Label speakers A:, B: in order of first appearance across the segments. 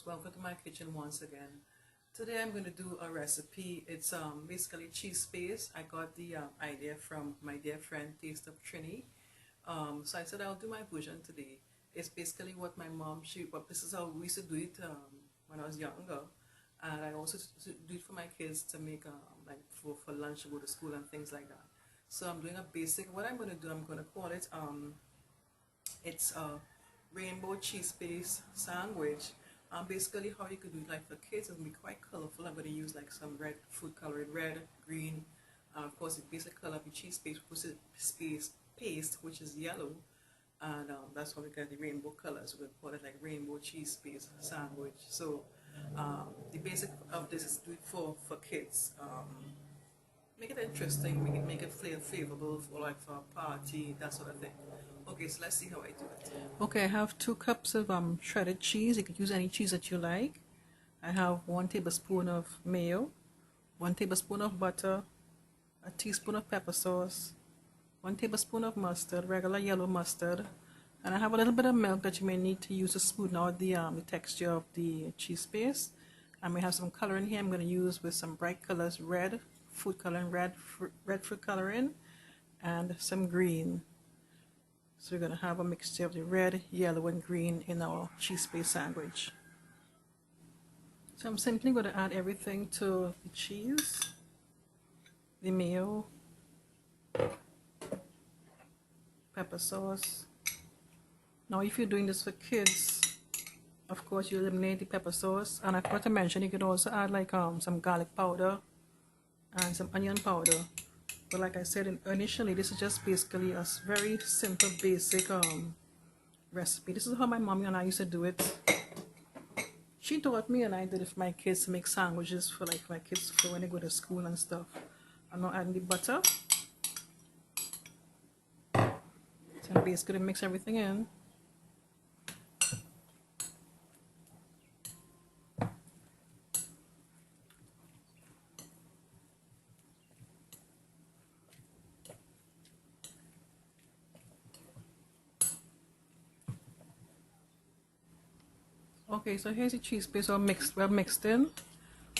A: welcome to my kitchen once again. Today I'm going to do a recipe. It's basically cheese paste. I got the idea from my dear friend Taste of Trini. So I said I'll do my version today. It's basically what my mom, but this is how we used to do it when I was younger. And I also do it for my kids to make like for lunch to go to school and things like that. So I'm doing a basic, what I'm going to do, I'm going to call it, it's a rainbow cheese paste sandwich. Basically how you could do it like for kids, it'll be quite colorful. I'm going to use like some red food coloring, red, green, of course the basic color of the cheese paste, which is yellow, and that's how we get the rainbow colors. We'll call it like rainbow cheese paste sandwich. So the basic of this is do it for kids. Make it interesting, make it flavorful for like for a party, that sort of thing. Okay, so let's see how I do it. Okay, I have 2 cups of shredded cheese. You could use any cheese that you like. I have 1 tablespoon of mayo, 1 tablespoon of butter, a teaspoon of pepper sauce, 1 tablespoon of mustard, regular yellow mustard, and I have a little bit of milk that you may need to use to smoothen out the texture of the cheese paste. I may have some color in here. I'm going to use with some bright colors, red food coloring, red food coloring, and some green. So we're going to have a mixture of the red, yellow, and green in our cheese paste sandwich. So I'm simply going to add everything to the cheese, the mayo, pepper sauce. Now if you're doing this for kids, of course you eliminate the pepper sauce, and I forgot to mention you could also add like some garlic powder and some onion powder. But like I said initially, this is just basically a very simple basic recipe. This is how my mommy and I used to do it. She taught me, and I did it for my kids to make sandwiches for like my kids for when they go to school and stuff. I'm now adding the butter. So I'm basically mix everything in. Okay, so here's the cheese paste all mixed in.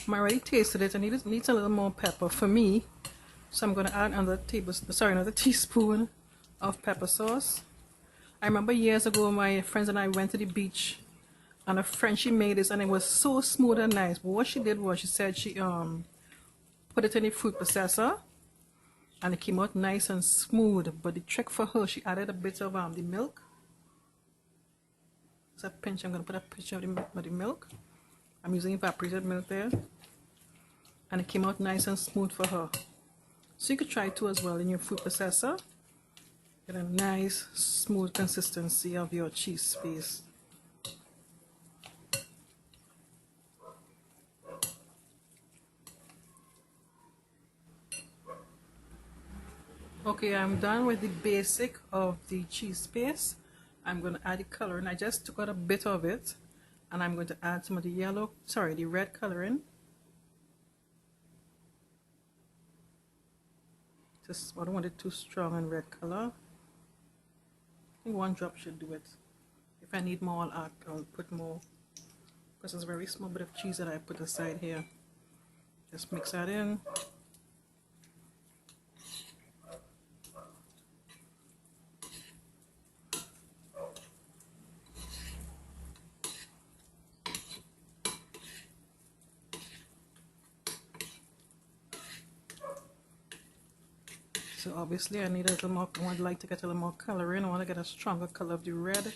A: I already tasted it, and it needs a little more pepper for me. So I'm going to add another teaspoon of pepper sauce. I remember years ago my friends and I went to the beach, and a friend, she made this, and it was so smooth and nice. But what she did was she said she put it in the food processor, and it came out nice and smooth. But the trick for her, she added a bit of the milk. So a pinch, I'm going to put a pinch of the milk. I'm using evaporated milk there. And it came out nice and smooth for her. So you could try it too as well in your food processor. Get a nice smooth consistency of your cheese paste. Okay, I'm done with the basic of the cheese paste. I'm going to add the coloring. I just took out a bit of it, and I'm going to add some of the red coloring. I don't want it too strong in red color. I think 1 drop should do it. If I need more, I'll put more, because it's a very small bit of cheese that I put aside here. Just mix that in. So obviously I need a little more, I would like to get a little more color in. I want to get a stronger color of the red.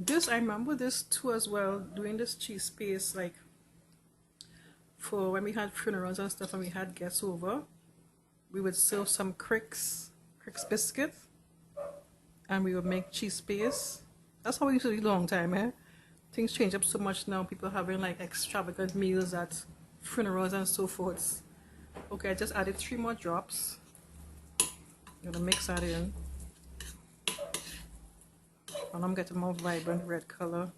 A: I remember this too as well, doing this cheese paste like for when we had funerals and stuff and we had guests over. We would serve some Cricks biscuit, and we would make cheese paste. That's how we used to do it a long time, eh? Things change up so much now. People having like extravagant meals at funerals and so forth. Okay, I just added 3 more drops. I'm gonna mix that in, and I'm getting more vibrant red color.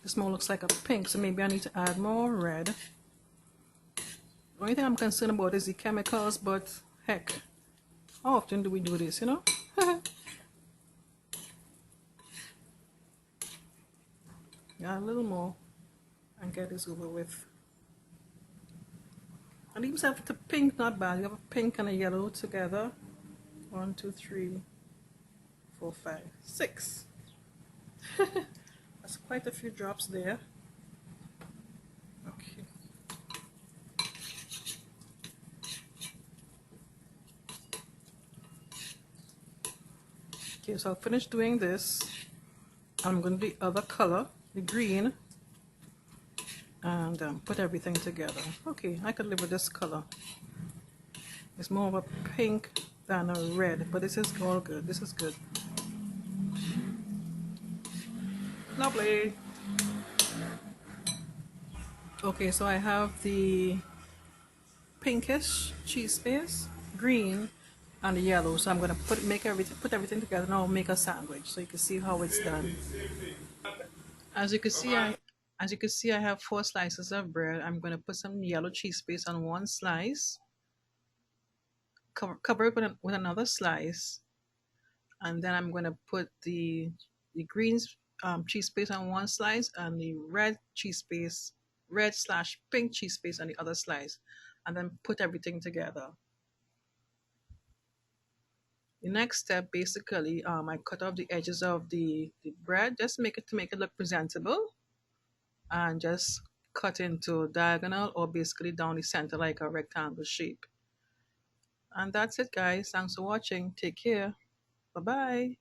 A: This more looks like a pink, so maybe I need to add more red. The only thing I'm concerned about is the chemicals, but heck, how often do we do this, you know? Yeah, a little more and get this over with. And even if the pink, not bad. You have a pink and a yellow together. 1, 2, 3, 4, 5, 6. That's quite a few drops there. Okay. Okay, so I'll finish doing this. I'm going to do the other color, the green, and put everything together. Okay, I could live with this color. It's more of a pink than a red, but this is all good. This is good. Lovely. Okay, so I have the pinkish cheese paste, green, and the yellow. So I'm gonna put everything together now. Make a sandwich so you can see how it's done. As you can see, I have 4 slices of bread. I'm gonna put some yellow cheese paste on one slice. Cover it with another slice, and then I'm gonna put the green cheese paste on one slice and the red/pink cheese paste on the other slice, and then put everything together. The next step, basically, I cut off the edges of the bread, just to make it look presentable, and just cut into diagonal or basically down the center like a rectangle shape. And that's it, guys. Thanks for watching. Take care. Bye bye.